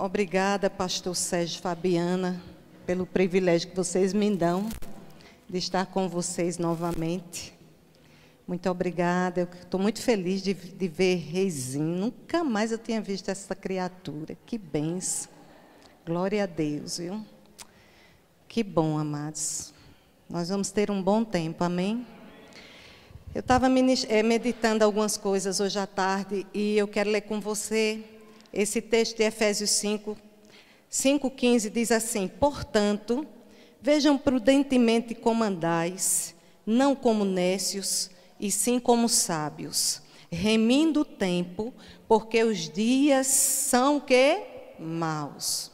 Obrigada, pastor Sérgio e Fabiana, pelo privilégio que vocês me dão de estar com vocês novamente. Muito obrigada, eu estou muito feliz de ver Reizinho. Nunca mais eu tinha visto essa criatura. Que bênção. Glória a Deus, viu? Que bom, amados. Nós vamos ter um bom tempo, amém? Eu estava meditando algumas coisas hoje à tarde e eu quero ler com você esse texto de Efésios 5:15 diz assim: portanto, vejam prudentemente como andais, não como nécios, e sim como sábios, remindo o tempo, porque os dias são o quê? Maus.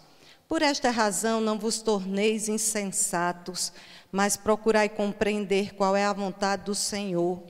Por esta razão não vos torneis insensatos, mas procurai compreender qual é a vontade do Senhor.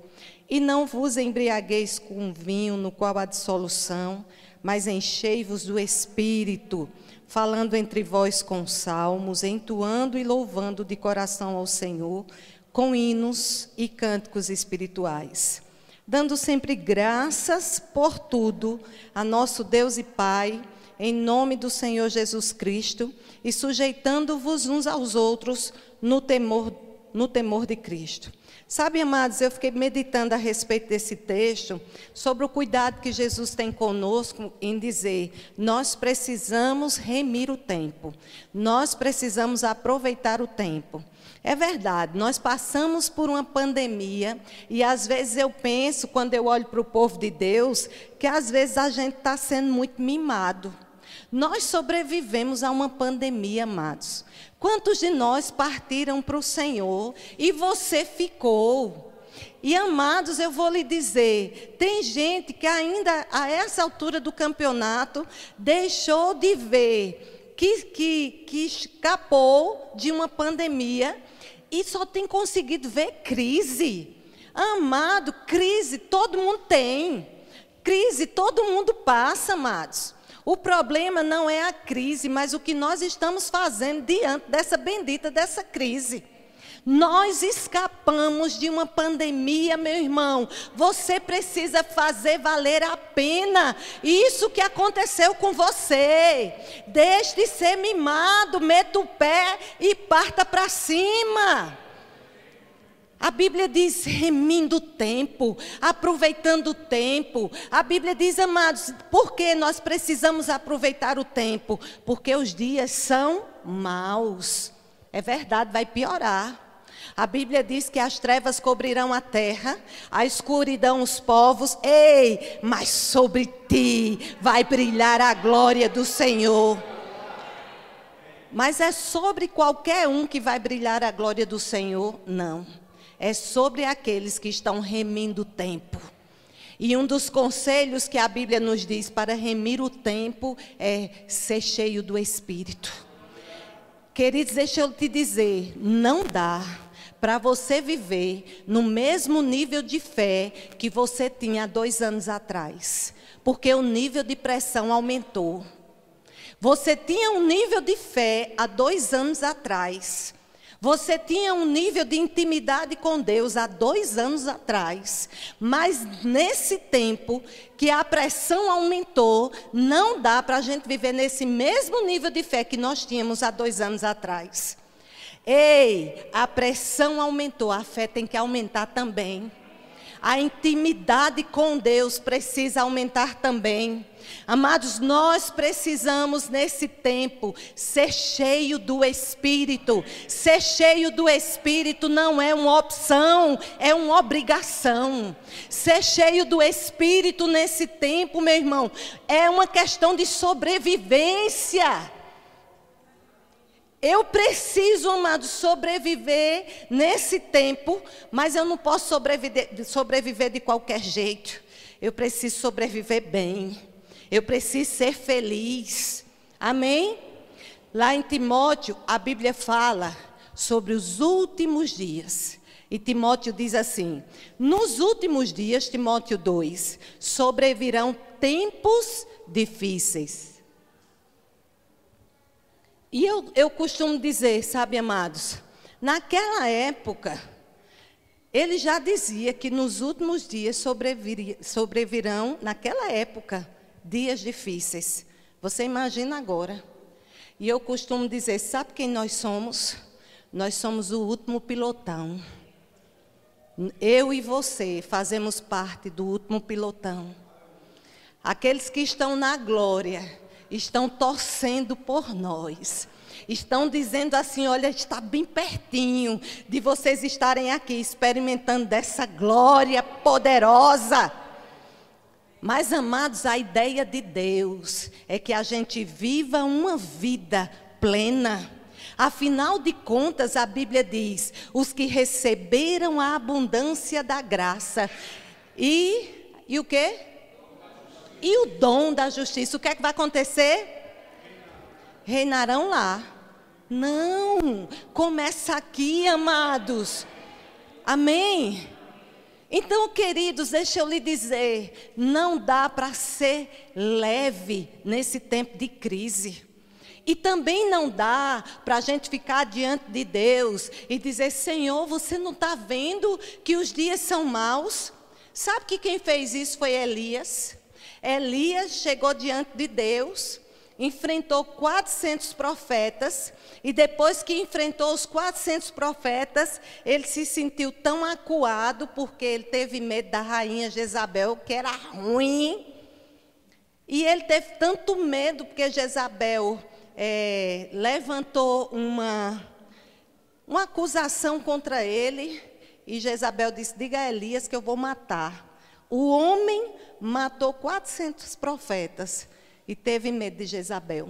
E não vos embriagueis com vinho, no qual há dissolução, mas enchei-vos do Espírito, falando entre vós com salmos, entoando e louvando de coração ao Senhor, com hinos e cânticos espirituais, dando sempre graças por tudo a nosso Deus e Pai, em nome do Senhor Jesus Cristo, e sujeitando-vos uns aos outros no temor de Cristo. Sabe, amados, eu fiquei meditando a respeito desse texto, sobre o cuidado que Jesus tem conosco em dizer, nós precisamos remir o tempo, nós precisamos aproveitar o tempo. É verdade, nós passamos por uma pandemia e às vezes eu penso, quando eu olho para o povo de Deus, que às vezes a gente está sendo muito mimado. Nós sobrevivemos a uma pandemia, amados. Quantos de nós partiram para o Senhor e você ficou? E, amados, eu vou lhe dizer, tem gente que ainda, a essa altura do campeonato, deixou de ver que escapou de uma pandemia e só tem conseguido ver crise. Amado, crise todo mundo tem. Crise todo mundo passa, amados. O problema não é a crise, mas o que nós estamos fazendo diante dessa bendita dessa crise. Nós escapamos de uma pandemia, meu irmão. Você precisa fazer valer a pena isso que aconteceu com você. Deixe de ser mimado, meta o pé e parta para cima. A Bíblia diz, remindo o tempo, aproveitando o tempo. A Bíblia diz, amados, por que nós precisamos aproveitar o tempo? Porque os dias são maus. É verdade, vai piorar. A Bíblia diz que as trevas cobrirão a terra, a escuridão os povos. Ei, mas sobre ti vai brilhar a glória do Senhor. Mas é sobre qualquer um que vai brilhar a glória do Senhor? Não. É sobre aqueles que estão remindo o tempo. E um dos conselhos que a Bíblia nos diz para remir o tempo é ser cheio do Espírito. Queridos, deixa eu te dizer, não dá para você viver no mesmo nível de fé que você tinha há 2 anos atrás. Porque o nível de pressão aumentou. Você tinha um nível de fé há 2 anos atrás. Você tinha um nível de intimidade com Deus há 2 anos atrás, mas nesse tempo que a pressão aumentou, não dá para a gente viver nesse mesmo nível de fé que nós tínhamos há 2 anos atrás. Ei, a pressão aumentou, a fé tem que aumentar também. A intimidade com Deus precisa aumentar também. Amados, nós precisamos nesse tempo ser cheio do Espírito. Ser cheio do Espírito não é uma opção, é uma obrigação. Ser cheio do Espírito nesse tempo, meu irmão, é uma questão de sobrevivência. Eu preciso, amados, sobreviver nesse tempo, mas eu não posso sobreviver de qualquer jeito. Eu preciso sobreviver bem. Eu preciso ser feliz. Amém? Lá em Timóteo, a Bíblia fala sobre os últimos dias. E Timóteo diz assim, nos últimos dias, Timóteo 2, sobrevirão tempos difíceis. E eu costumo dizer, sabe, amados, naquela época, ele já dizia que nos últimos dias sobrevirão, naquela época, dias difíceis. Você imagina agora. E eu costumo dizer, sabe quem nós somos? Nós somos o último pilotão. Eu e você fazemos parte do último pilotão. Aqueles que estão na glória, estão torcendo por nós. Estão dizendo assim, olha, está bem pertinho de vocês estarem aqui, experimentando dessa glória poderosa. Mas, amados, a ideia de Deus é que a gente viva uma vida plena. Afinal de contas, a Bíblia diz, os que receberam a abundância da graça e o quê? E o dom da justiça, o que é que vai acontecer? Reinarão lá. Não, começa aqui, amados. Amém? Então, queridos, deixa eu lhe dizer, não dá para ser leve nesse tempo de crise. E também não dá para a gente ficar diante de Deus e dizer, Senhor, você não está vendo que os dias são maus? Sabe que quem fez isso foi Elias? Elias chegou diante de Deus, enfrentou 400 profetas, e depois que enfrentou os 400 profetas, ele se sentiu tão acuado, porque ele teve medo da rainha Jezabel, que era ruim. E ele teve tanto medo, porque Jezabel levantou uma acusação contra ele, e Jezabel disse, diga a Elias que eu vou matar. O homem matou 400 profetas, e teve medo de Jezabel.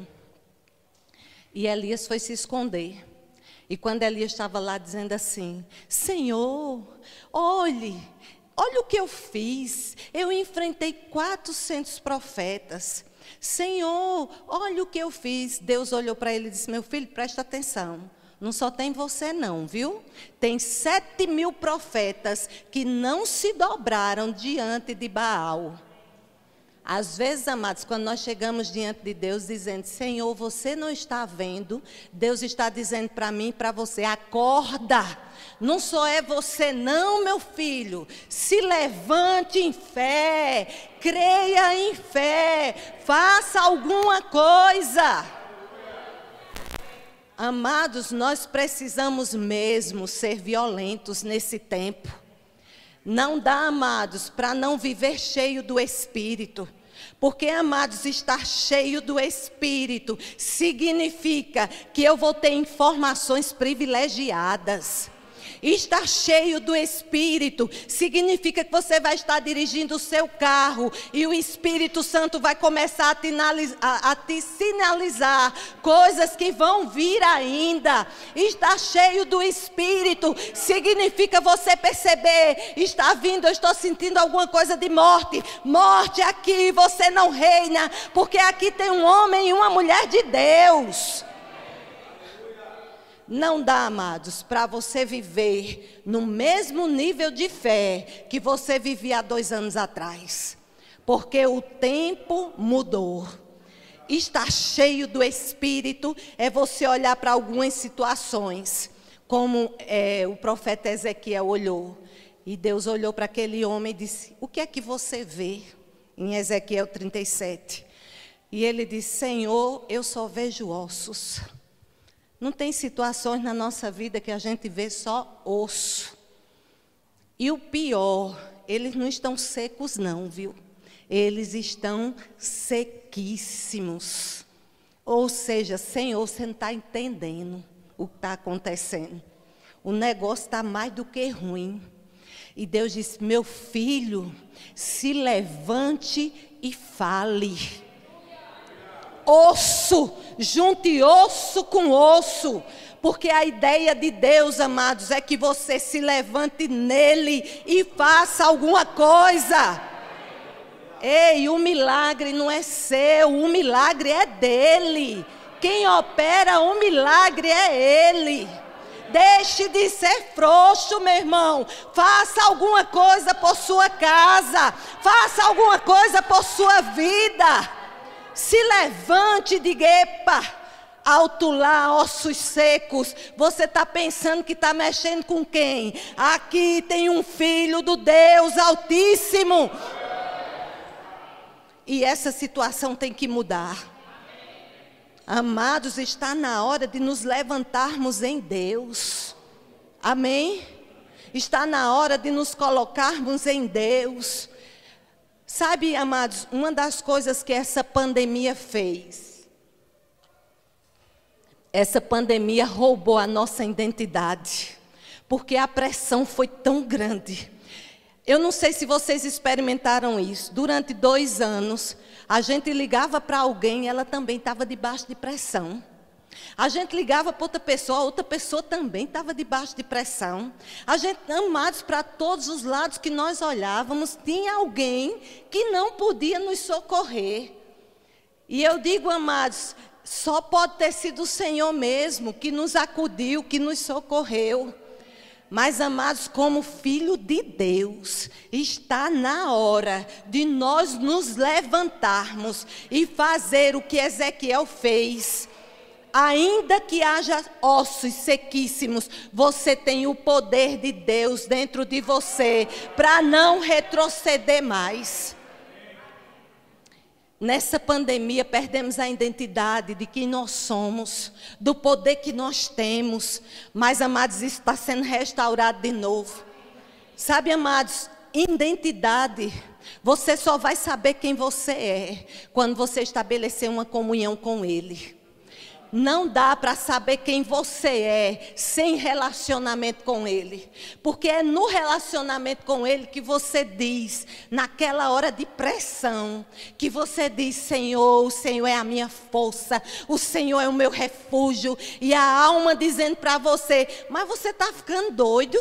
E Elias foi se esconder. E quando Elias estava lá dizendo assim, Senhor, olhe o que eu fiz. Eu enfrentei 400 profetas. Senhor, olha o que eu fiz. Deus olhou para ele e disse, meu filho, presta atenção. Não só tem você não, viu? Tem 7.000 profetas que não se dobraram diante de Baal. Às vezes, amados, quando nós chegamos diante de Deus dizendo, Senhor, você não está vendo, Deus está dizendo para mim e para você, acorda, não só é você não, meu filho, se levante em fé, creia em fé, faça alguma coisa. Amados, nós precisamos mesmo ser violentos nesse tempo. Não dá, amados, para não viver cheio do Espírito. Porque, amados, estar cheio do Espírito significa que eu vou ter informações privilegiadas. Estar cheio do Espírito significa que você vai estar dirigindo o seu carro e o Espírito Santo vai começar a te sinalizar coisas que vão vir ainda. Estar cheio do Espírito significa você perceber, está vindo, eu estou sentindo alguma coisa de morte. Morte aqui, você não reina, porque aqui tem um homem e uma mulher de Deus. Não dá, amados, para você viver no mesmo nível de fé que você vivia há 2 anos atrás. Porque o tempo mudou. Estar cheio do Espírito é você olhar para algumas situações, como o profeta Ezequiel olhou. E Deus olhou para aquele homem e disse, o que é que você vê? Em Ezequiel 37. E ele disse, Senhor, eu só vejo ossos. Não tem situações na nossa vida que a gente vê só osso. E o pior, eles não estão secos não, viu? Eles estão sequíssimos. Ou seja, Senhor, você não está entendendo o que está acontecendo. O negócio está mais do que ruim. E Deus disse, meu filho, se levante e fale. Osso, junte osso com osso, porque a ideia de Deus, amados, é que você se levante nele e faça alguma coisa. Ei, o milagre não é seu, o milagre é dele. Quem opera o milagre é ele. Deixe de ser frouxo, meu irmão. Faça alguma coisa por sua casa, faça alguma coisa por sua vida. Se levante e diga, epa, alto lá, ossos secos. Você está pensando que está mexendo com quem? Aqui tem um filho do Deus Altíssimo. E essa situação tem que mudar. Amados, está na hora de nos levantarmos em Deus. Amém? Está na hora de nos colocarmos em Deus. Sabe, amados, uma das coisas que essa pandemia fez, essa pandemia roubou a nossa identidade, porque a pressão foi tão grande. Eu não sei se vocês experimentaram isso. Durante 2 anos, a gente ligava para alguém, ela também estava debaixo de pressão. A gente ligava para outra pessoa também estava debaixo de pressão. A gente, amados, para todos os lados que nós olhávamos, tinha alguém que não podia nos socorrer. E eu digo, amados, só pode ter sido o Senhor mesmo que nos acudiu, que nos socorreu. Mas, amados, como filho de Deus, está na hora de nós nos levantarmos e fazer o que Ezequiel fez. Ainda que haja ossos sequíssimos, você tem o poder de Deus dentro de você para não retroceder mais. Nessa pandemia, perdemos a identidade de quem nós somos, do poder que nós temos. Mas, amados, isso está sendo restaurado de novo. Sabe, amados, identidade, você só vai saber quem você é quando você estabelecer uma comunhão com Ele. Não dá para saber quem você é sem relacionamento com Ele. Porque é no relacionamento com Ele que você diz, naquela hora de pressão, que você diz, Senhor, o Senhor é a minha força, o Senhor é o meu refúgio. E a alma dizendo para você, mas você está ficando doido?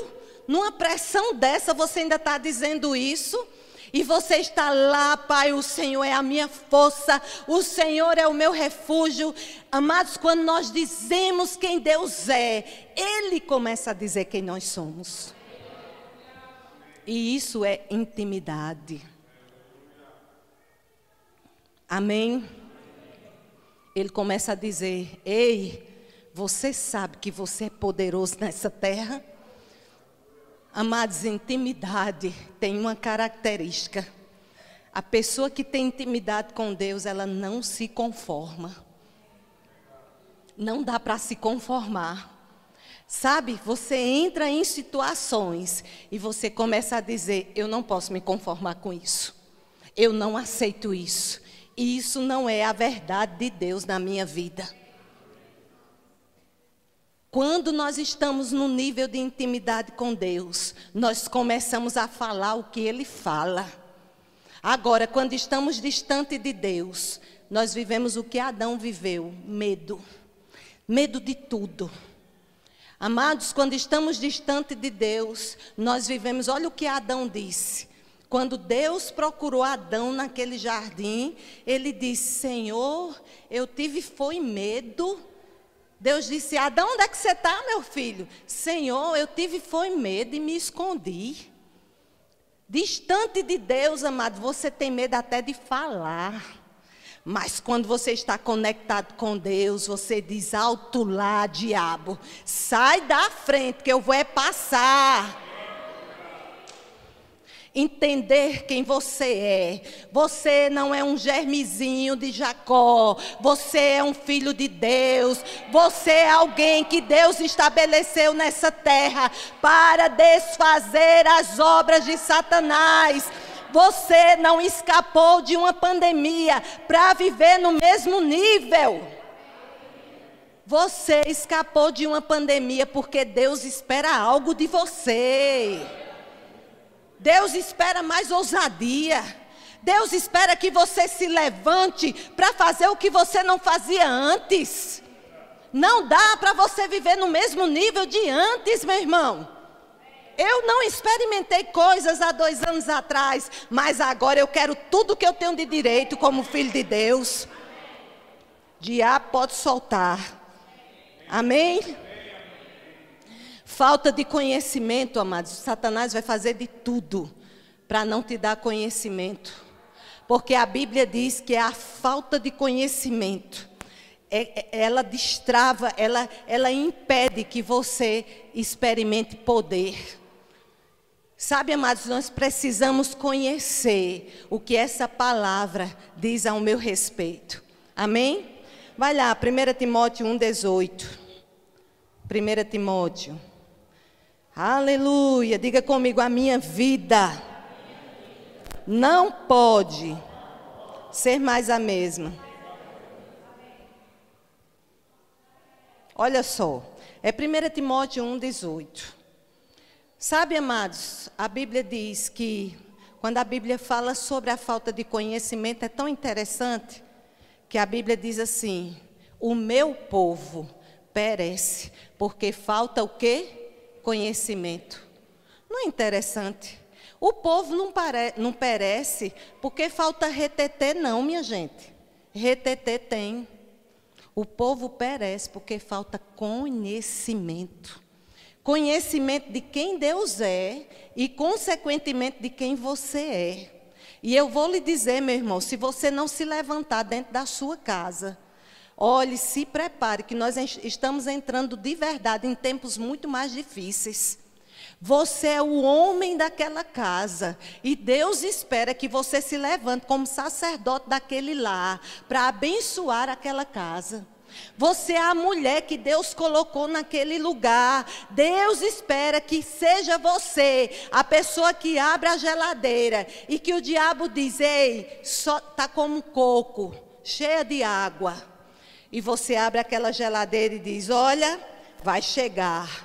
Numa pressão dessa você ainda está dizendo isso? E você está lá, Pai, o Senhor é a minha força, o Senhor é o meu refúgio. Amados, quando nós dizemos quem Deus é, Ele começa a dizer quem nós somos. E isso é intimidade. Amém? Ele começa a dizer, ei, você sabe que você é poderoso nessa terra? Amados, intimidade tem uma característica. A pessoa que tem intimidade com Deus, ela não se conforma. Não dá para se conformar. Sabe, você entra em situações e você começa a dizer, eu não posso me conformar com isso. Eu não aceito isso. E isso não é a verdade de Deus na minha vida. Quando nós estamos no nível de intimidade com Deus, nós começamos a falar o que Ele fala. Agora, quando estamos distante de Deus, nós vivemos o que Adão viveu, medo. Medo de tudo. Amados, quando estamos distante de Deus, nós vivemos, olha o que Adão disse. Quando Deus procurou Adão naquele jardim, ele disse, Senhor, eu tive foi medo. Deus disse, Adão, onde é que você está, meu filho? Senhor, eu tive foi medo e me escondi. Distante de Deus, amado, você tem medo até de falar. Mas quando você está conectado com Deus, você diz, alto lá, diabo, sai da frente que eu vou passar. Entender quem você é. Você não é um germezinho de Jacó. Você é um filho de Deus. Você é alguém que Deus estabeleceu nessa terra para desfazer as obras de Satanás. Você não escapou de uma pandemia para viver no mesmo nível. Você escapou de uma pandemia porque Deus espera algo de você. Deus espera mais ousadia. Deus espera que você se levante para fazer o que você não fazia antes. Não dá para você viver no mesmo nível de antes, meu irmão. Eu não experimentei coisas há 2 anos atrás, mas agora eu quero tudo que eu tenho de direito como filho de Deus. Diabo pode soltar. Amém? Falta de conhecimento, amados. Satanás vai fazer de tudo para não te dar conhecimento. Porque a Bíblia diz que a falta de conhecimento, ela destrava, ela impede que você experimente poder. Sabe, amados, nós precisamos conhecer o que essa palavra diz ao meu respeito. Amém? Vai lá, 1 Timóteo 1,18. 1 Timóteo. Aleluia. Diga comigo, a minha vida não pode ser mais a mesma. Olha só, é 1 Timóteo 1,18. Sabe, amados, a Bíblia diz que, quando a Bíblia fala sobre a falta de conhecimento, é tão interessante, que a Bíblia diz assim, o meu povo perece, porque falta o quê? Conhecimento. Não é interessante? O povo não perece, porque falta reteté não, minha gente. Reteté tem. O povo perece porque falta conhecimento. Conhecimento de quem Deus é e, consequentemente, de quem você é. E eu vou lhe dizer, meu irmão, se você não se levantar dentro da sua casa, olhe, se prepare, que nós estamos entrando de verdade em tempos muito mais difíceis. Você é o homem daquela casa e Deus espera que você se levante como sacerdote daquele lar para abençoar aquela casa. Você é a mulher que Deus colocou naquele lugar. Deus espera que seja você a pessoa que abre a geladeira e que o diabo diz, ei, só está como um coco, cheia de água. E você abre aquela geladeira e diz, olha, vai chegar.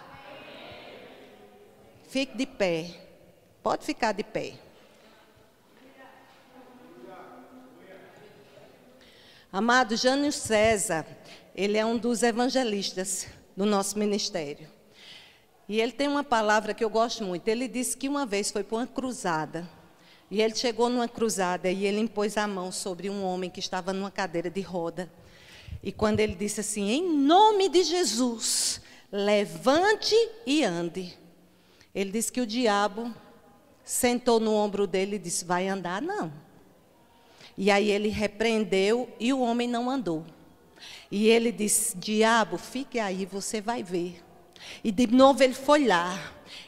Fique de pé. Pode ficar de pé. Amado Jânio César, ele é um dos evangelistas do nosso ministério. E ele tem uma palavra que eu gosto muito. Ele disse que uma vez foi para uma cruzada. E ele chegou numa cruzada e ele impôs a mão sobre um homem que estava numa cadeira de roda. E quando ele disse assim, em nome de Jesus, levante e ande. Ele disse que o diabo sentou no ombro dele e disse, vai andar não. E aí ele repreendeu e o homem não andou. E ele disse, diabo, fique aí, você vai ver. E de novo ele foi lá.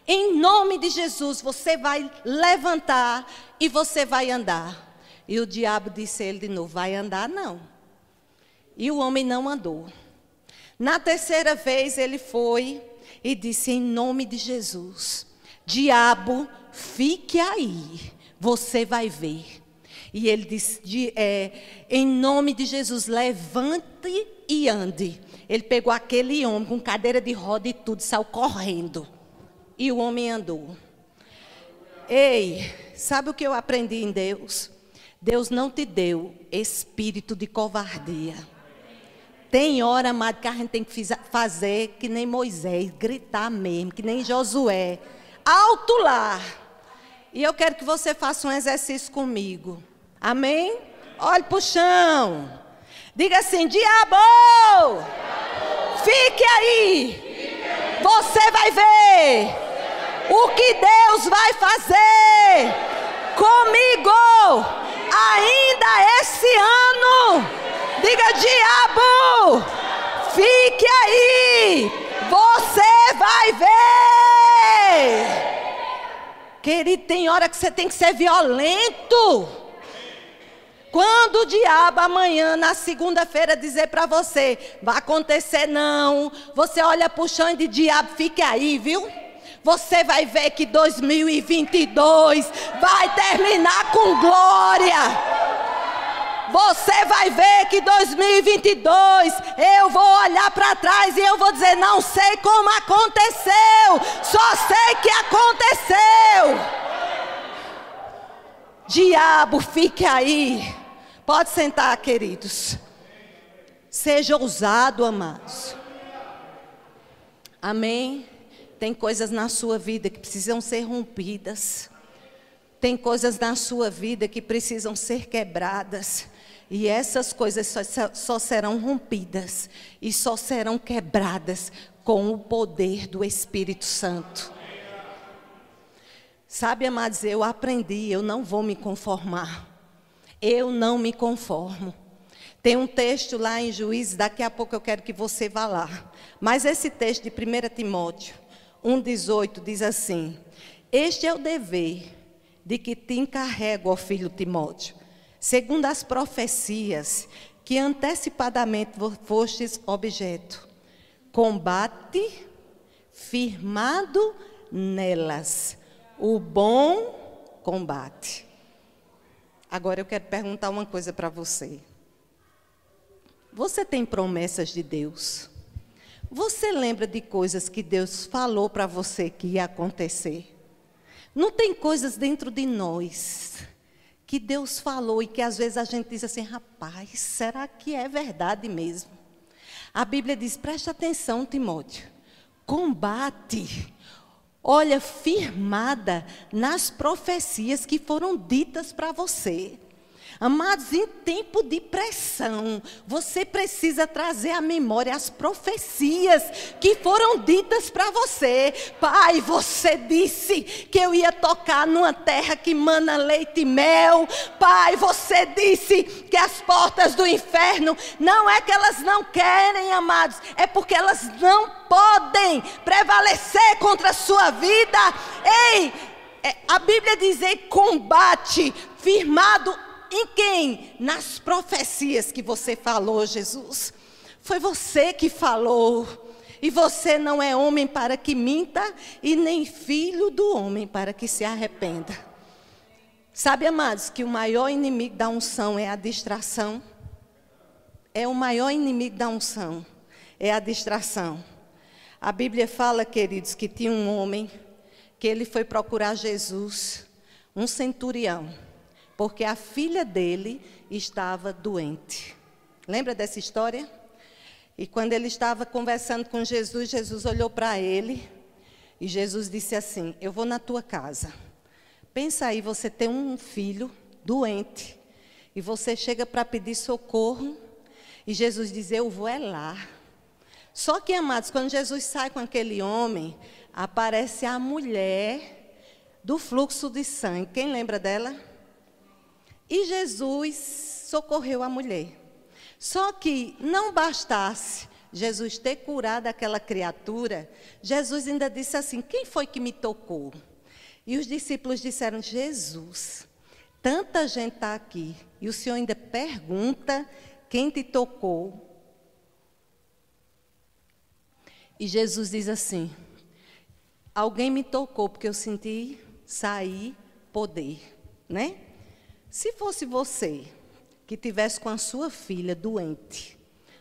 Em nome de Jesus, você vai levantar e você vai andar. E o diabo disse a ele de novo, vai andar não. E o homem não andou. Na terceira vez ele foi e disse, em nome de Jesus, diabo, fique aí, você vai ver. E ele disse, em nome de Jesus, levante e ande. Ele pegou aquele homem com cadeira de roda e tudo, saiu correndo. E o homem andou. Ei, sabe o que eu aprendi em Deus? Deus não te deu espírito de covardia. Tem hora, amado, que a gente tem que fazer que nem Moisés, gritar mesmo, que nem Josué. Alto lá. E eu quero que você faça um exercício comigo. Amém? Olhe para o chão. Diga assim, diabo! Fique aí. Você vai ver o que Deus vai fazer comigo ainda esse ano. Diga, diabo, fique aí, você vai ver. Querido, tem hora que você tem que ser violento. Quando o diabo amanhã, na segunda-feira, dizer para você, vai acontecer não, você olha para o chão e diz, diabo, fique aí, viu? Você vai ver que 2022 vai terminar com glória. Você vai ver que 2022 eu vou olhar para trás e eu vou dizer, não sei como aconteceu, só sei que aconteceu. Diabo, fique aí. Pode sentar, queridos. Seja ousado, amados. Amém? Tem coisas na sua vida que precisam ser rompidas. Tem coisas na sua vida que precisam ser quebradas. E essas coisas só serão rompidas e só serão quebradas com o poder do Espírito Santo. Sabe, amados, eu aprendi, eu não vou me conformar. Eu não me conformo. Tem um texto lá em Juízes, daqui a pouco eu quero que você vá lá. Mas esse texto de 1 Timóteo 1,18 diz assim, este é o dever de que te encarrego, ó filho Timóteo, segundo as profecias que antecipadamente fostes objeto. Combate firmado nelas, o bom combate. Agora eu quero perguntar uma coisa para você. Você tem promessas de Deus? Você lembra de coisas que Deus falou para você que ia acontecer? Não tem coisas dentro de nós que Deus falou e que às vezes a gente diz assim, rapaz, será que é verdade mesmo? A Bíblia diz, preste atenção, Timóteo, combate, olha, firmada nas profecias que foram ditas para você. Amados, em tempo de pressão, você precisa trazer à memória as profecias que foram ditas para você. Pai, você disse que eu ia tocar numa terra que mana leite e mel. Pai, você disse que as portas do inferno, não é que elas não querem, amados, é porque elas não podem prevalecer contra a sua vida. Ei, a Bíblia diz, combate firmado em quem? Nas profecias que você falou, Jesus. Foi você que falou. E você não é homem para que minta, e nem filho do homem para que se arrependa. Sabe, amados, que o maior inimigo da unção é a distração? É o maior inimigo da unção, é a distração. A Bíblia fala, queridos, que tinha um homem, que ele foi procurar Jesus, um centurião, porque a filha dele estava doente. Lembra dessa história? E quando ele estava conversando com Jesus, Jesus olhou para ele e Jesus disse assim, eu vou na tua casa. Pensa aí, você tem um filho doente e você chega para pedir socorro e Jesus diz, eu vou é lá. Só que, amados, quando Jesus sai com aquele homem, aparece a mulher do fluxo de sangue. Quem lembra dela? E Jesus socorreu a mulher. Só que não bastasse Jesus ter curado aquela criatura, Jesus ainda disse assim, quem foi que me tocou? E os discípulos disseram, Jesus, tanta gente está aqui, e o Senhor ainda pergunta quem te tocou? E Jesus diz assim, alguém me tocou porque eu senti sair poder, né? Se fosse você que tivesse com a sua filha doente,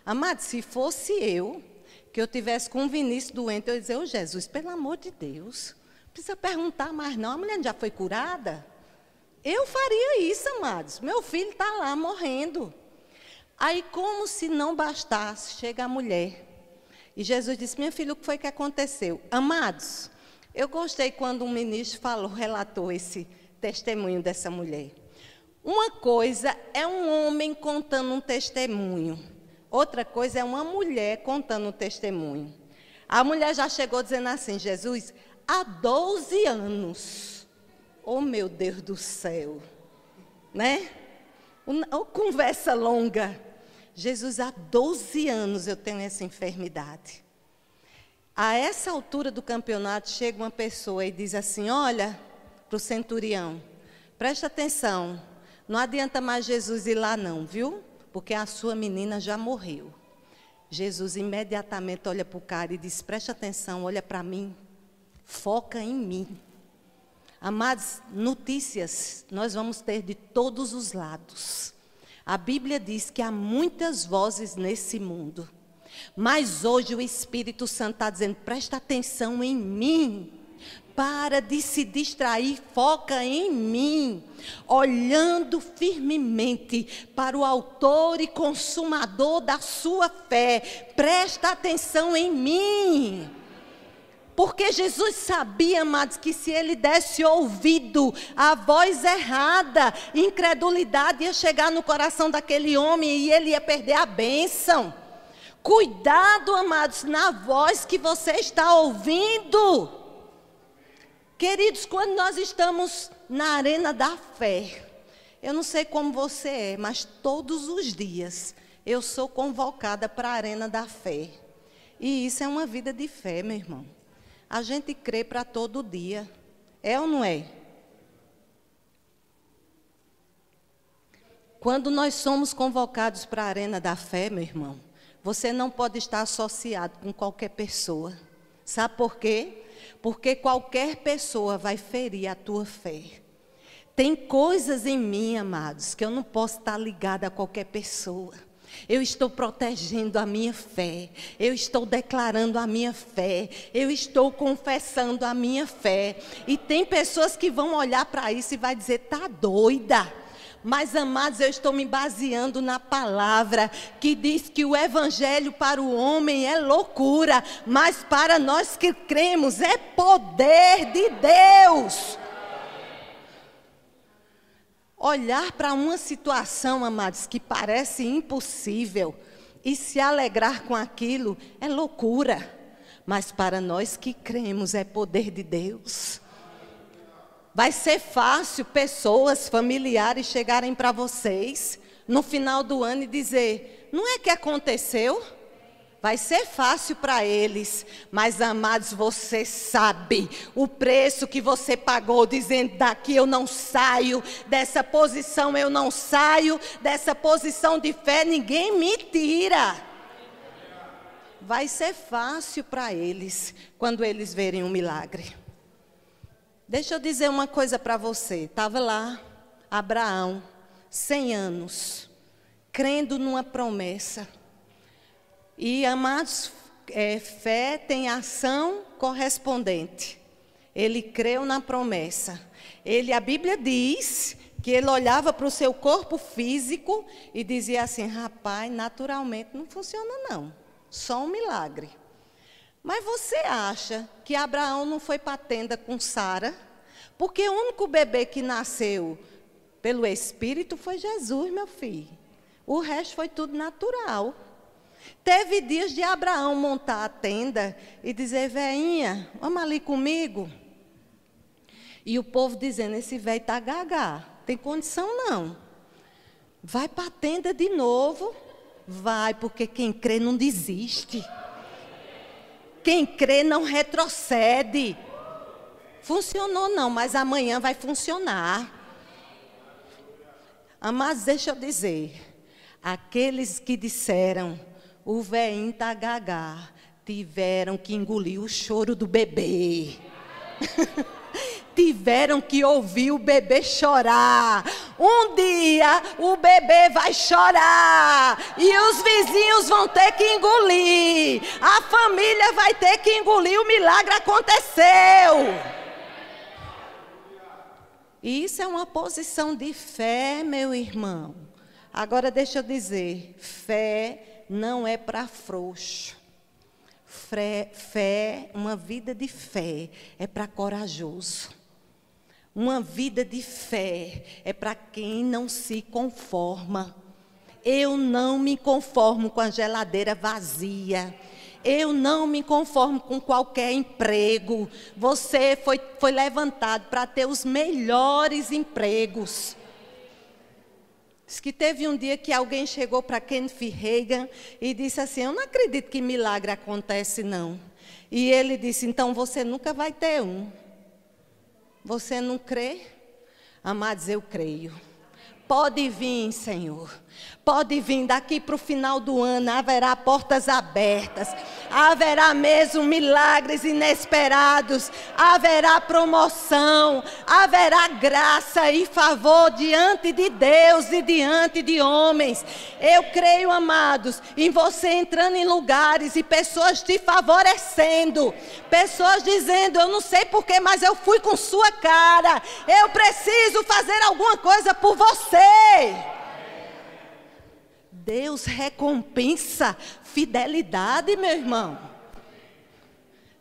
amado, se fosse eu, que eu tivesse com o Vinícius doente, eu ia dizer, ô Jesus, pelo amor de Deus, não precisa perguntar mais não, a mulher já foi curada? Eu faria isso, amados, meu filho está lá morrendo. Aí, como se não bastasse, chega a mulher, e Jesus disse, minha filha, o que foi que aconteceu? Amados, eu gostei quando um ministro relatou esse testemunho dessa mulher. Uma coisa é um homem contando um testemunho. Outra coisa é uma mulher contando um testemunho. A mulher já chegou dizendo assim, Jesus, há 12 anos. Oh, meu Deus do céu. Né? Uma conversa longa. Jesus, há 12 anos eu tenho essa enfermidade. A essa altura do campeonato, chega uma pessoa e diz assim, olha, para o centurião, presta atenção. Não adianta mais Jesus ir lá não, viu? Porque a sua menina já morreu. Jesus imediatamente olha para o cara e diz, preste atenção, olha para mim, foca em mim. Amados, notícias nós vamos ter de todos os lados. A Bíblia diz que há muitas vozes nesse mundo. Mas hoje o Espírito Santo está dizendo, presta atenção em mim. Para de se distrair, foca em mim, olhando firmemente para o autor e consumador da sua fé. Presta atenção em mim. Porque Jesus sabia, amados, que se ele desse ouvido à voz errada, incredulidade ia chegar no coração daquele homem e ele ia perder a bênção. Cuidado, amados, na voz que você está ouvindo. Queridos, quando nós estamos na arena da fé, eu não sei como você é, mas todos os dias eu sou convocada para a arena da fé. E isso é uma vida de fé, meu irmão. A gente crê para todo dia. É ou não é? Quando nós somos convocados para a arena da fé, meu irmão, você não pode estar associado com qualquer pessoa. Sabe por quê? Porque qualquer pessoa vai ferir a tua fé. Tem coisas em mim, amados, que eu não posso estar ligada a qualquer pessoa. Eu estou protegendo a minha fé, eu estou declarando a minha fé, eu estou confessando a minha fé. E tem pessoas que vão olhar para isso e vai dizer, tá doida. Mas, amados, eu estou me baseando na palavra que diz que o evangelho para o homem é loucura, mas para nós que cremos é poder de Deus. Olhar para uma situação, amados, que parece impossível e se alegrar com aquilo é loucura. Mas para nós que cremos é poder de Deus. Vai ser fácil pessoas, familiares chegarem para vocês no final do ano e dizer, não é que aconteceu? Vai ser fácil para eles, mas, amados, você sabe o preço que você pagou, dizendo, daqui eu não saio, dessa posição eu não saio, dessa posição de fé ninguém me tira. Vai ser fácil para eles, quando eles verem um milagre. Deixa eu dizer uma coisa para você, estava lá, Abraão, 100 anos, crendo numa promessa. E, amados, fé tem ação correspondente. Ele creu na promessa. A Bíblia diz que ele olhava para o seu corpo físico e dizia assim, rapaz, naturalmente não funciona não, só um milagre. Mas você acha que Abraão não foi para a tenda com Sara? Porque o único bebê que nasceu pelo Espírito foi Jesus, meu filho. O resto foi tudo natural. Teve dias de Abraão montar a tenda e dizer, veinha, vamos ali comigo. E o povo dizendo, esse velho está gagá, tem condição não. Vai para a tenda de novo. Vai, porque quem crê não desiste. Quem crê não retrocede. Funcionou não, mas amanhã vai funcionar. Mas deixa eu dizer, aqueles que disseram, o velhinho está gagá, tiveram que engolir o choro do bebê. Tiveram que ouvir o bebê chorar. Um dia o bebê vai chorar e os vizinhos vão ter que engolir. A família vai ter que engolir, o milagre aconteceu. E isso é uma posição de fé, meu irmão. Agora deixa eu dizer, fé não é para frouxo. Fé, uma vida de fé é para corajoso. Uma vida de fé é para quem não se conforma. Eu não me conformo com a geladeira vazia. Eu não me conformo com qualquer emprego. Você foi levantado para ter os melhores empregos. Diz que teve um dia que alguém chegou para Kenneth Reagan e disse assim, eu não acredito que milagre acontece não. E ele disse, então você nunca vai ter um. Você não crê? Amados, eu creio. Pode vir, Senhor. Pode vir, daqui para o final do ano, haverá portas abertas, haverá mesmo milagres inesperados, haverá promoção, haverá graça e favor diante de Deus e diante de homens. Eu creio, amados, em você entrando em lugares e pessoas te favorecendo, pessoas dizendo, eu não sei porquê, mas eu fui com sua cara, eu preciso fazer alguma coisa por você. Deus recompensa fidelidade, meu irmão.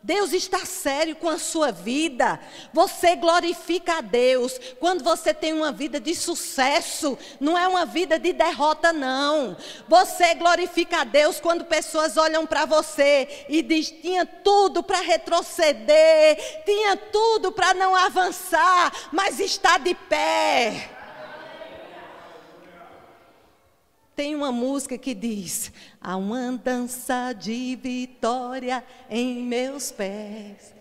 Deus está sério com a sua vida. Você glorifica a Deus quando você tem uma vida de sucesso. Não é uma vida de derrota, não. Você glorifica a Deus quando pessoas olham para você e dizem, tinha tudo para retroceder, tinha tudo para não avançar, mas está de pé. Tem uma música que diz, há uma dança de vitória em meus pés.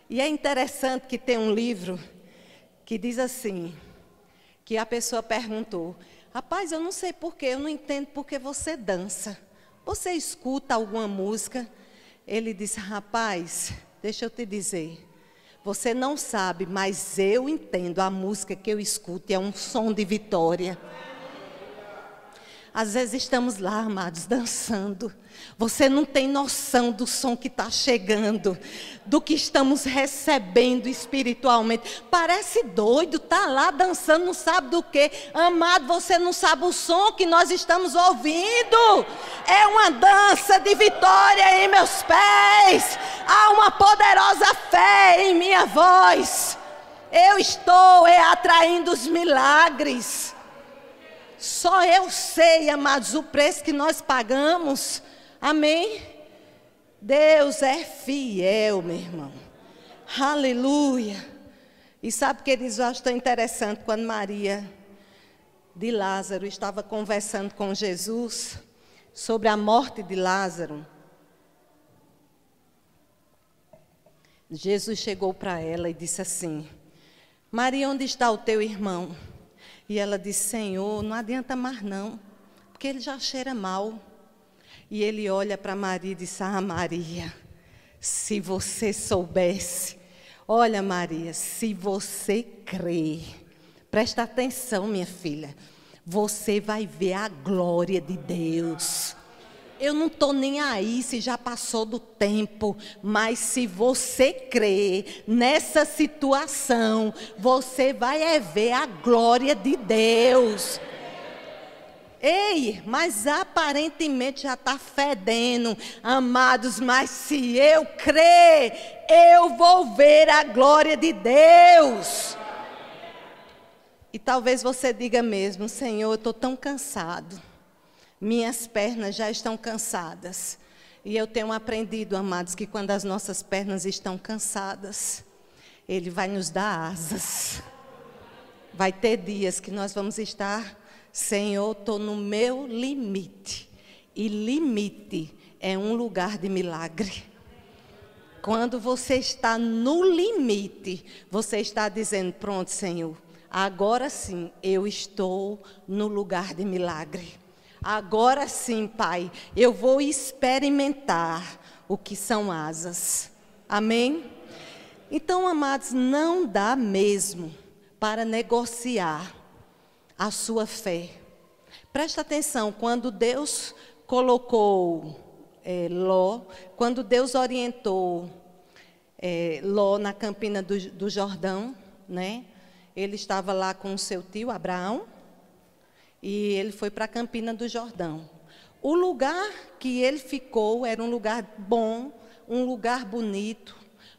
E é interessante que tem um livro que diz assim, que a pessoa perguntou, rapaz, eu não sei porquê, eu não entendo porque você dança. Você escuta alguma música? Ele disse, rapaz, deixa eu te dizer, você não sabe, mas eu entendo, a música que eu escuto é um som de vitória. Às vezes estamos lá, amados, dançando. Você não tem noção do som que está chegando, do que estamos recebendo espiritualmente. Parece doido, está lá dançando, não sabe do que. Amado, você não sabe o som que nós estamos ouvindo. É uma dança de vitória em meus pés. Há uma poderosa fé em minha voz. Eu estou atraindo os milagres. Só eu sei, amados, o preço que nós pagamos. Amém? Deus é fiel, meu irmão. Aleluia. E sabe, queridos, eu acho tão interessante quando Maria de Lázaro estava conversando com Jesus sobre a morte de Lázaro. Jesus chegou para ela e disse assim, Maria, onde está o teu irmão? E ela disse, Senhor, não adianta mais não, porque ele já cheira mal. E ele olha para Maria e diz, Maria, se você soubesse, olha Maria, se você crer, presta atenção minha filha, você vai ver a glória de Deus. Eu não estou nem aí se já passou do tempo, mas se você crer nessa situação, você vai ver a glória de Deus. Ei, mas aparentemente já está fedendo, amados, mas se eu crer, eu vou ver a glória de Deus. E talvez você diga mesmo, Senhor, eu estou tão cansado. Minhas pernas já estão cansadas. E eu tenho aprendido, amados, que quando as nossas pernas estão cansadas, Ele vai nos dar asas. Vai ter dias que nós vamos estar, Senhor, estou no meu limite. E limite é um lugar de milagre. Quando você está no limite, você está dizendo, pronto, Senhor, agora sim eu estou no lugar de milagre. Agora sim, Pai, eu vou experimentar o que são asas. Amém? Então, amados, não dá mesmo para negociar a sua fé. Presta atenção, quando Deus colocou Ló, quando Deus orientou Ló na campina do Jordão, né? Ele estava lá com o seu tio Abraão. E ele foi para a campina do Jordão. O lugar que ele ficou era um lugar bom, um lugar bonito,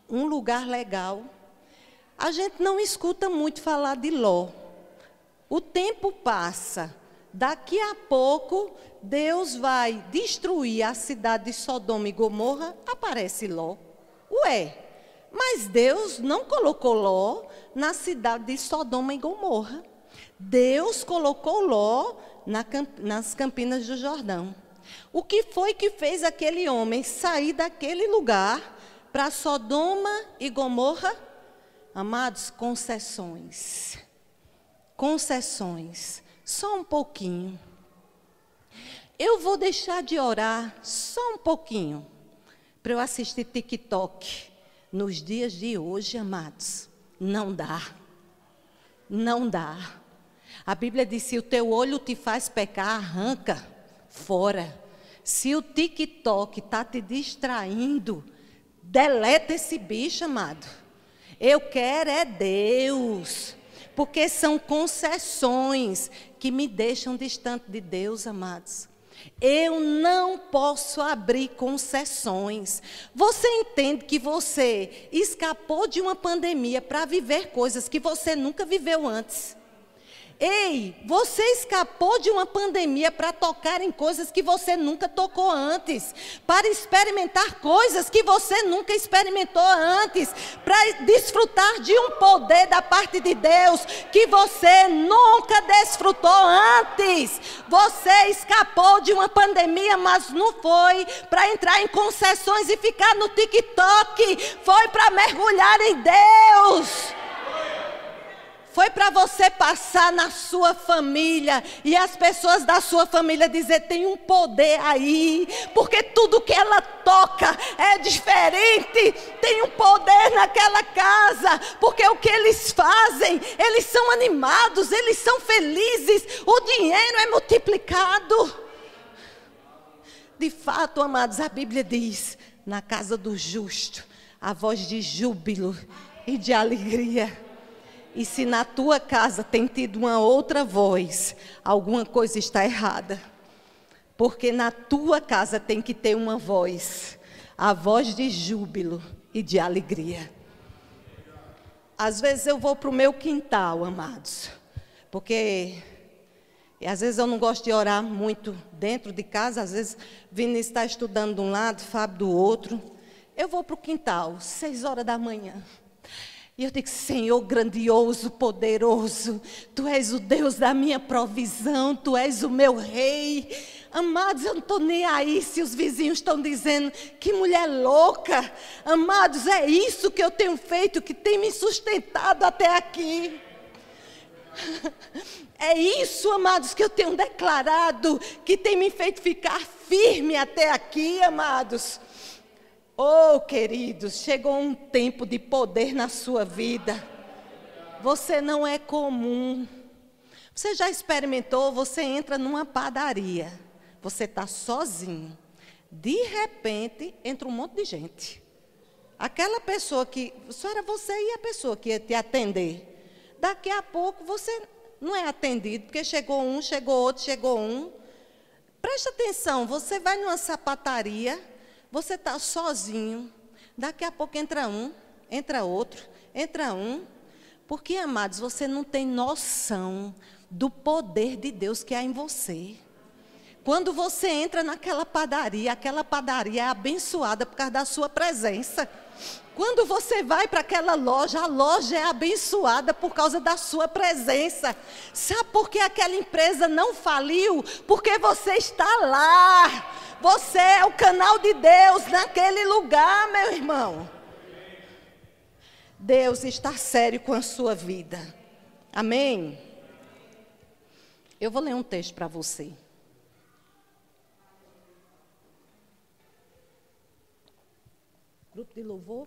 um lugar legal. A gente não escuta muito falar de Ló. O tempo passa. Daqui a pouco, Deus vai destruir a cidade de Sodoma e Gomorra, aparece Ló. Ué, mas Deus não colocou Ló na cidade de Sodoma e Gomorra. Deus colocou Ló nas campinas do Jordão. O que foi que fez aquele homem sair daquele lugar para Sodoma e Gomorra? Amados, concessões. Concessões. Só um pouquinho. Eu vou deixar de orar só um pouquinho para eu assistir TikTok. Nos dias de hoje, amados, não dá. Não dá. A Bíblia diz, se o teu olho te faz pecar, arranca fora. Se o TikTok está te distraindo, deleta esse bicho, amado. Eu quero é Deus. Porque são concessões que me deixam distante de Deus, amados. Eu não posso abrir concessões. Você entende que você escapou de uma pandemia para viver coisas que você nunca viveu antes? Ei, você escapou de uma pandemia para tocar em coisas que você nunca tocou antes, para experimentar coisas que você nunca experimentou antes, para desfrutar de um poder da parte de Deus que você nunca desfrutou antes. Você escapou de uma pandemia, mas não foi para entrar em concessões e ficar no TikTok, foi para mergulhar em Deus. Foi para você passar na sua família e as pessoas da sua família dizer: tem um poder aí, porque tudo que ela toca é diferente. Tem um poder naquela casa, porque o que eles fazem, eles são animados, eles são felizes, o dinheiro é multiplicado. De fato, amados, a Bíblia diz: na casa do justo, a voz de júbilo e de alegria. E se na tua casa tem tido uma outra voz, alguma coisa está errada. Porque na tua casa tem que ter uma voz, a voz de júbilo e de alegria. Às vezes eu vou para o meu quintal, amados, porque às vezes eu não gosto de orar muito dentro de casa. Às vezes Vinícius está estudando de um lado, Fábio do outro. Eu vou para o quintal, 6 horas da manhã. E eu digo: Senhor grandioso, poderoso, Tu és o Deus da minha provisão, Tu és o meu rei. Amados, eu não estou nem aí se os vizinhos estão dizendo: que mulher louca. Amados, é isso que eu tenho feito, que tem me sustentado até aqui. É isso, amados, que eu tenho declarado, que tem me feito ficar firme até aqui, amados. Oh, queridos, chegou um tempo de poder na sua vida. Você não é comum. Você já experimentou? Você entra numa padaria, você está sozinho. De repente, entra um monte de gente. Aquela pessoa que... Só era você e a pessoa que ia te atender. Daqui a pouco você não é atendido, porque chegou um, chegou outro, chegou um. Presta atenção, você vai numa sapataria... Você está sozinho, daqui a pouco entra um, entra outro, entra um. Porque, amados, você não tem noção do poder de Deus que há em você. Quando você entra naquela padaria, aquela padaria é abençoada por causa da sua presença. Quando você vai para aquela loja, a loja é abençoada por causa da sua presença. Sabe por que aquela empresa não faliu? Porque você está lá. Você é o canal de Deus naquele lugar, meu irmão. Deus está sério com a sua vida. Amém? Eu vou ler um texto para você. Grupo de louvor.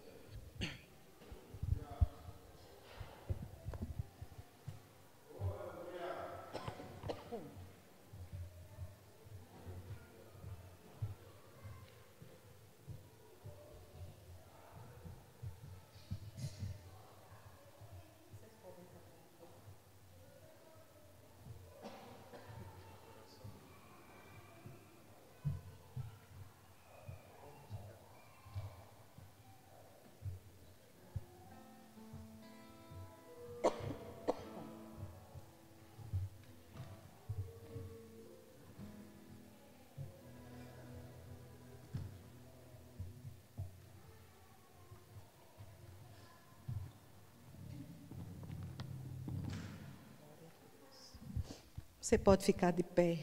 Você pode ficar de pé.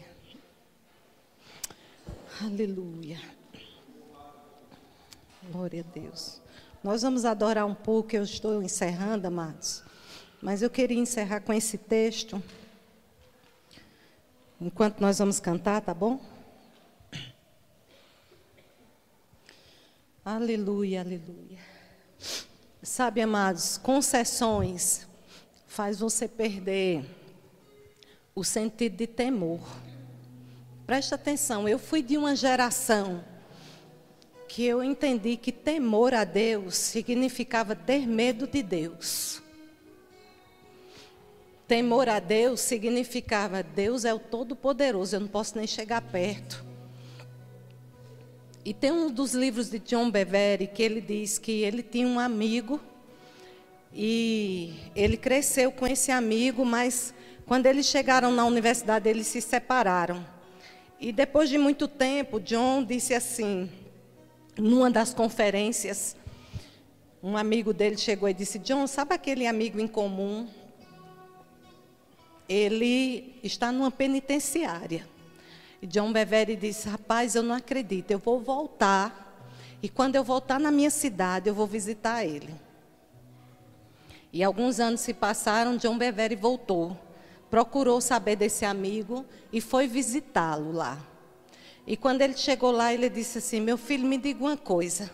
Aleluia. Glória a Deus. Nós vamos adorar um pouco, eu estou encerrando, amados. Mas eu queria encerrar com esse texto. Enquanto nós vamos cantar, tá bom? Aleluia, aleluia. Sabe, amados, concessões faz você perder o sentido de temor. Presta atenção, eu fui de uma geração que eu entendi que temor a Deus significava ter medo de Deus. Temor a Deus significava: Deus é o Todo-Poderoso, eu não posso nem chegar perto. E tem um dos livros de John Bevere que ele diz que ele tinha um amigo e ele cresceu com esse amigo, mas quando eles chegaram na universidade, eles se separaram. E depois de muito tempo, John disse assim, numa das conferências, um amigo dele chegou e disse: John, sabe aquele amigo em comum? Ele está numa penitenciária. E John Bevere disse: rapaz, eu não acredito, eu vou voltar. E quando eu voltar na minha cidade, eu vou visitar ele. E alguns anos se passaram, John Bevere voltou. Procurou saber desse amigo e foi visitá-lo lá. E quando ele chegou lá, ele disse assim: meu filho, me diga uma coisa.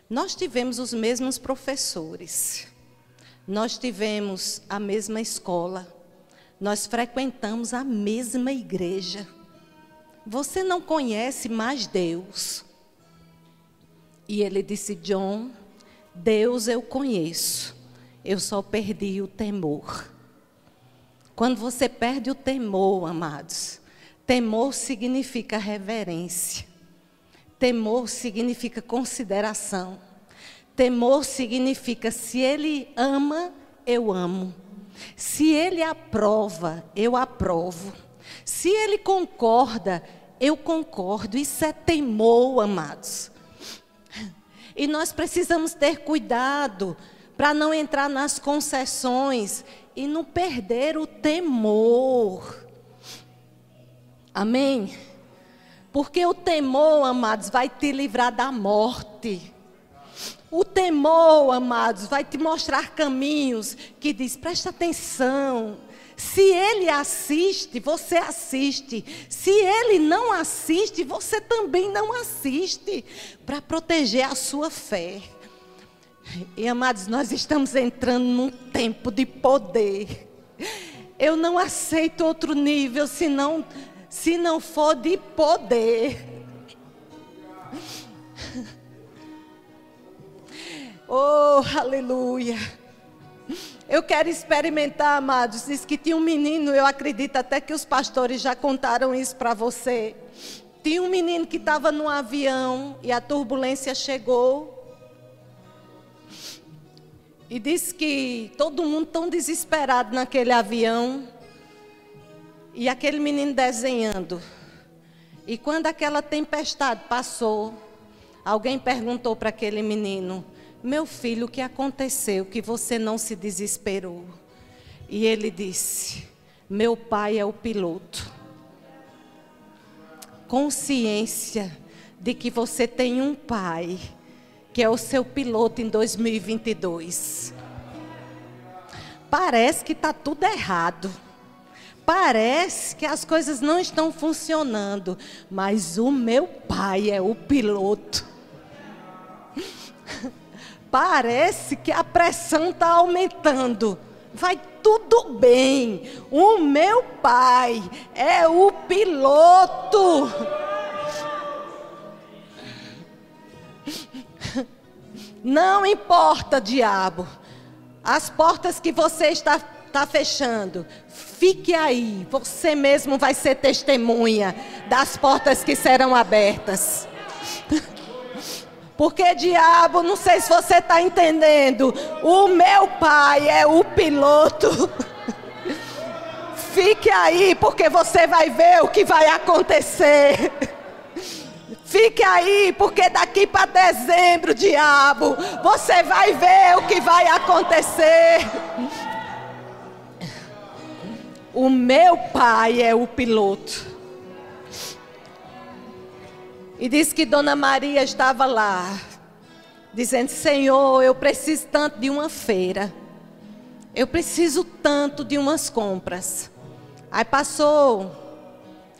Nós tivemos os mesmos professores. Nós tivemos a mesma escola. Nós frequentamos a mesma igreja. Você não conhece mais Deus? E ele disse: John, Deus eu conheço. Eu só perdi o temor. Quando você perde o temor, amados, temor significa reverência. Temor significa consideração. Temor significa, se ele ama, eu amo. Se ele aprova, eu aprovo. Se ele concorda, eu concordo. Isso é temor, amados. E nós precisamos ter cuidado para não entrar nas concessões e não perder o temor. Amém? Porque o temor, amados, vai te livrar da morte. O temor, amados, vai te mostrar caminhos que diz: presta atenção. Se ele assiste, você assiste. Se ele não assiste, você também não assiste. Para proteger a sua fé. E, amados, nós estamos entrando num tempo de poder. Eu não aceito outro nível se não for de poder. Oh, aleluia. Eu quero experimentar, amados. Diz que tinha um menino, eu acredito até que os pastores já contaram isso para você. Tinha um menino que estava num avião e a turbulência chegou. E disse que todo mundo tão desesperado naquele avião. E aquele menino desenhando. E quando aquela tempestade passou, alguém perguntou para aquele menino: meu filho, o que aconteceu que você não se desesperou? E ele disse: meu pai é o piloto. Consciência de que você tem um pai que é o seu piloto em 2022. Parece que está tudo errado. Parece que as coisas não estão funcionando. Mas o meu pai é o piloto. Parece que a pressão está aumentando. Vai tudo bem. O meu pai é o piloto. Não importa, diabo, as portas que você está fechando, fique aí. Você mesmo vai ser testemunha das portas que serão abertas. Porque, diabo, não sei se você está entendendo, o meu pai é o piloto. Fique aí, porque você vai ver o que vai acontecer. Fique aí, porque daqui para dezembro, diabo, você vai ver o que vai acontecer. O meu pai é o piloto. E disse que Dona Maria estava lá, dizendo: Senhor, eu preciso tanto de uma feira. Eu preciso tanto de umas compras. Aí passou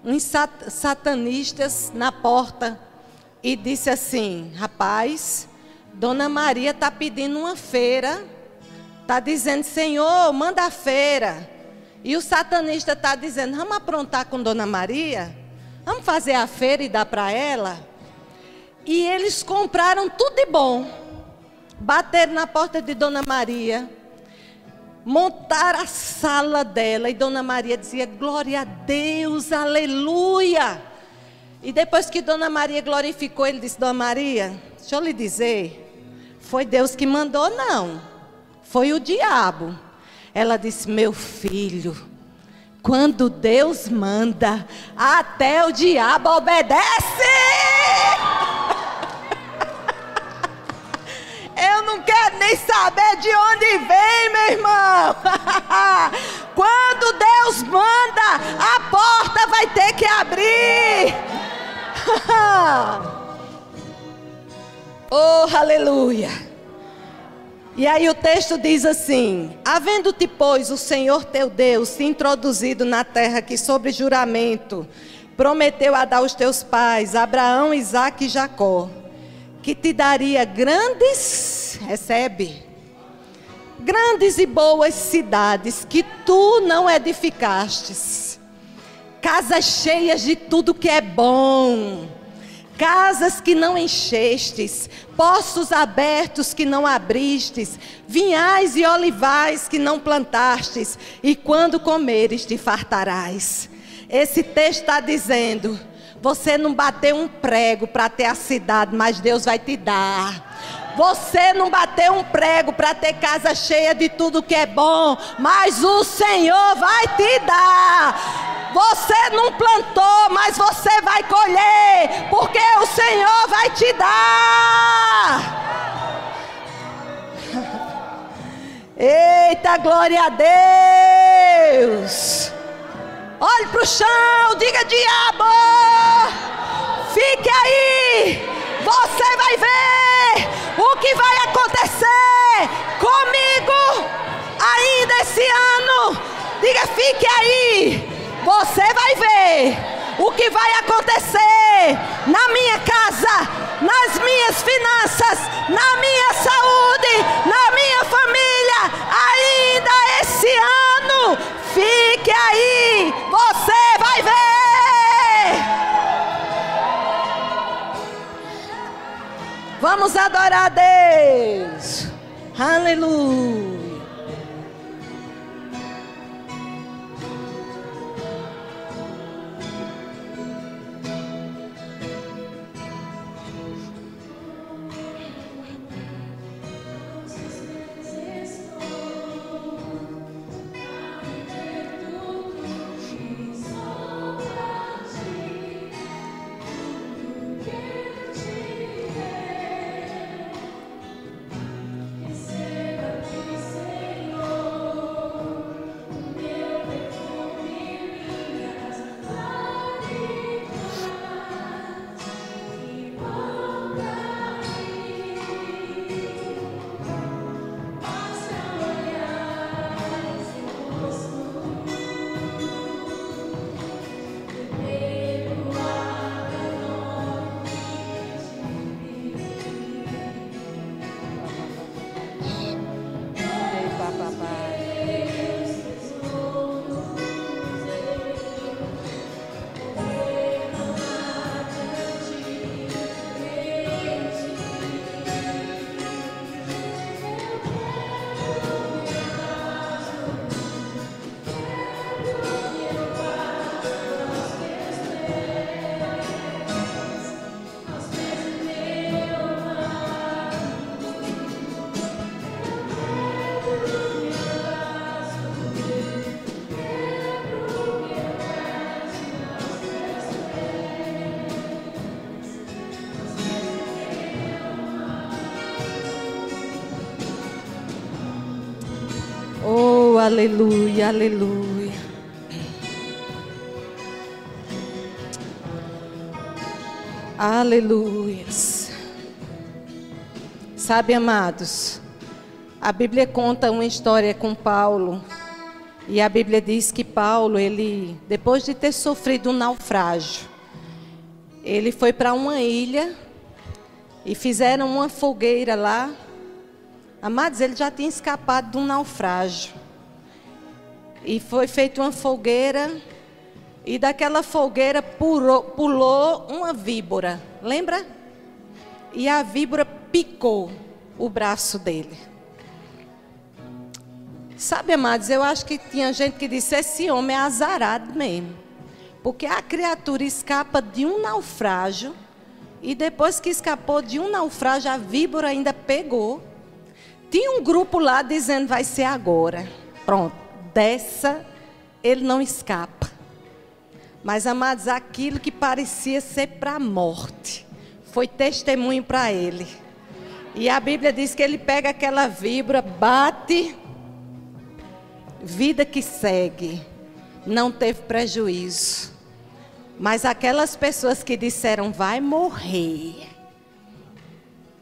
uns satanistas na porta e disse assim: rapaz, Dona Maria está pedindo uma feira. Está dizendo: Senhor, manda a feira. E o satanista está dizendo: vamos aprontar com Dona Maria? Vamos fazer a feira e dar para ela? E eles compraram tudo de bom. Bateram na porta de Dona Maria. Montaram a sala dela. E Dona Maria dizia: glória a Deus, aleluia. E depois que Dona Maria glorificou, ele disse: Dona Maria, deixa eu lhe dizer, foi Deus que mandou? Não, foi o diabo. Ela disse: meu filho, quando Deus manda, até o diabo obedece. Eu não quero nem saber de onde vem, meu irmão. Quando Deus manda, a porta vai ter que abrir. Oh, aleluia. E aí o texto diz assim: havendo-te, pois, o Senhor teu Deus te introduzido na terra que sobre juramento prometeu a dar aos teus pais, Abraão, Isaque e Jacó, que te daria grandes, recebe, grandes e boas cidades que tu não edificastes, casas cheias de tudo que é bom, casas que não enchestes, poços abertos que não abristes, vinhais e olivais que não plantastes, e quando comeres te fartarás. Esse texto está dizendo: você não bateu um prego para ter a cidade, mas Deus vai te dar. Você não bateu um prego para ter casa cheia de tudo que é bom, mas o Senhor vai te dar. Você não plantou, mas você vai colher, porque o Senhor vai te dar. Eita, glória a Deus. Olhe para o chão, diga: diabo, fique aí, você vai ver o que vai acontecer comigo ainda esse ano. Diga: fique aí, você vai ver o que vai acontecer na minha casa, nas minhas finanças, na minha saúde, na minha família, ainda esse ano. Fique aí, você vai ver. Vamos adorar a Deus. Aleluia. Aleluia, aleluia. Aleluias. Sabe, amados, a Bíblia conta uma história com Paulo. E a Bíblia diz que Paulo, ele, depois de ter sofrido um naufrágio, ele foi para uma ilha e fizeram uma fogueira lá. Amados, ele já tinha escapado de um naufrágio. E foi feita uma fogueira, e daquela fogueira pulou uma víbora, lembra? E a víbora picou o braço dele. Sabe, amados, eu acho que tinha gente que disse: esse homem é azarado mesmo. Porque a criatura escapa de um naufrágio, e depois que escapou de um naufrágio, a víbora ainda pegou. Tinha um grupo lá dizendo: vai ser agora. Pronto. Dessa ele não escapa. Mas, amados, aquilo que parecia ser para a morte foi testemunho para ele. E a Bíblia diz que ele pega aquela víbora, bate, vida que segue, não teve prejuízo. Mas aquelas pessoas que disseram: vai morrer,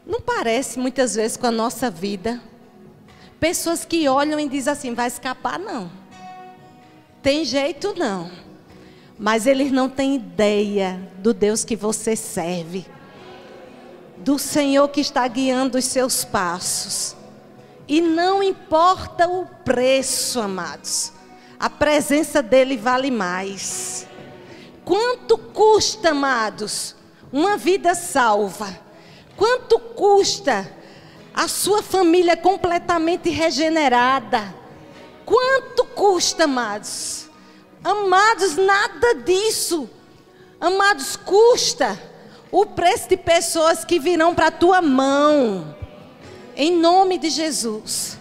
não parece muitas vezes com a nossa vida? Pessoas que olham e dizem assim, vai escapar não. Tem jeito não. Mas eles não têm ideia do Deus que você serve. Do Senhor que está guiando os seus passos. E não importa o preço, amados. A presença dele vale mais. Quanto custa, amados, uma vida salva? Quanto custa a sua família completamente regenerada? Quanto custa, amados? Amados, nada disso. Amados, custa o preço de pessoas que virão para a tua mão. Em nome de Jesus.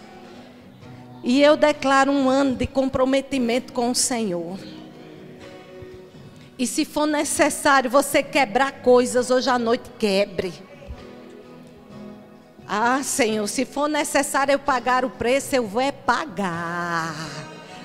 E eu declaro um ano de comprometimento com o Senhor. E se for necessário você quebrar coisas hoje à noite, quebre. Ah, Senhor, se for necessário eu pagar o preço, eu vou pagar.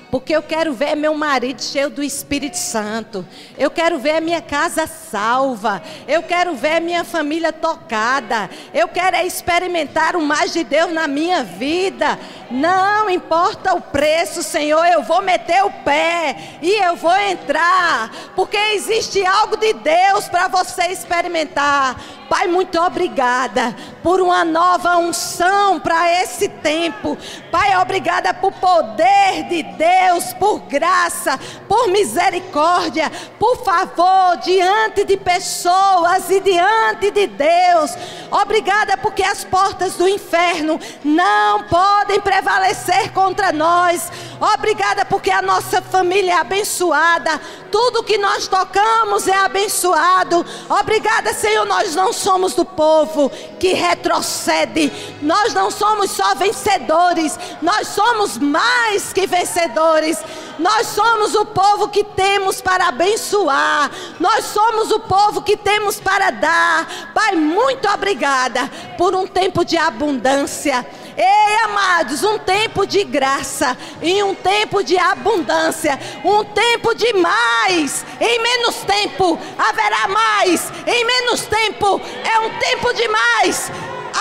Porque eu quero ver meu marido cheio do Espírito Santo. Eu quero ver a minha casa salva. Eu quero ver a minha família tocada. Eu quero experimentar o mais de Deus na minha vida. Não importa o preço, Senhor, eu vou meter o pé e eu vou entrar. Porque existe algo de Deus para você experimentar. Pai, muito obrigada por uma nova unção para esse tempo. Pai, obrigada por poder de Deus, por graça, por misericórdia, por favor, diante de pessoas e diante de Deus. Obrigada porque as portas do inferno não podem prevalecer contra nós. Obrigada porque a nossa família é abençoada. Tudo que nós tocamos é abençoado. Obrigada, Senhor, nós não somos do povo que retrocede. Nós não somos só vencedores. Nós somos mais que vencedores. Nós somos o povo que temos para abençoar. Nós somos o povo que temos para dar. Pai, muito obrigada por um tempo de abundância. Ei, amados, um tempo de graça e um tempo de abundância, um tempo de mais, em menos tempo haverá mais, em menos tempo é um tempo de mais,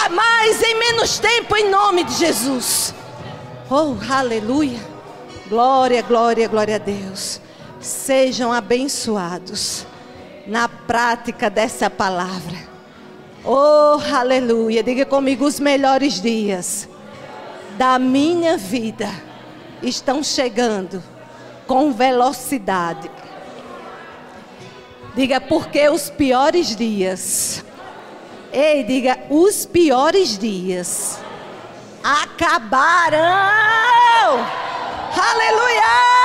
a mais em menos tempo, em nome de Jesus. Oh, aleluia, glória, glória, glória a Deus. Sejam abençoados na prática dessa palavra. Oh, aleluia. Diga comigo, os melhores dias da minha vida estão chegando com velocidade. Diga, porque os piores dias. Ei, diga, os piores dias acabaram. Aleluia!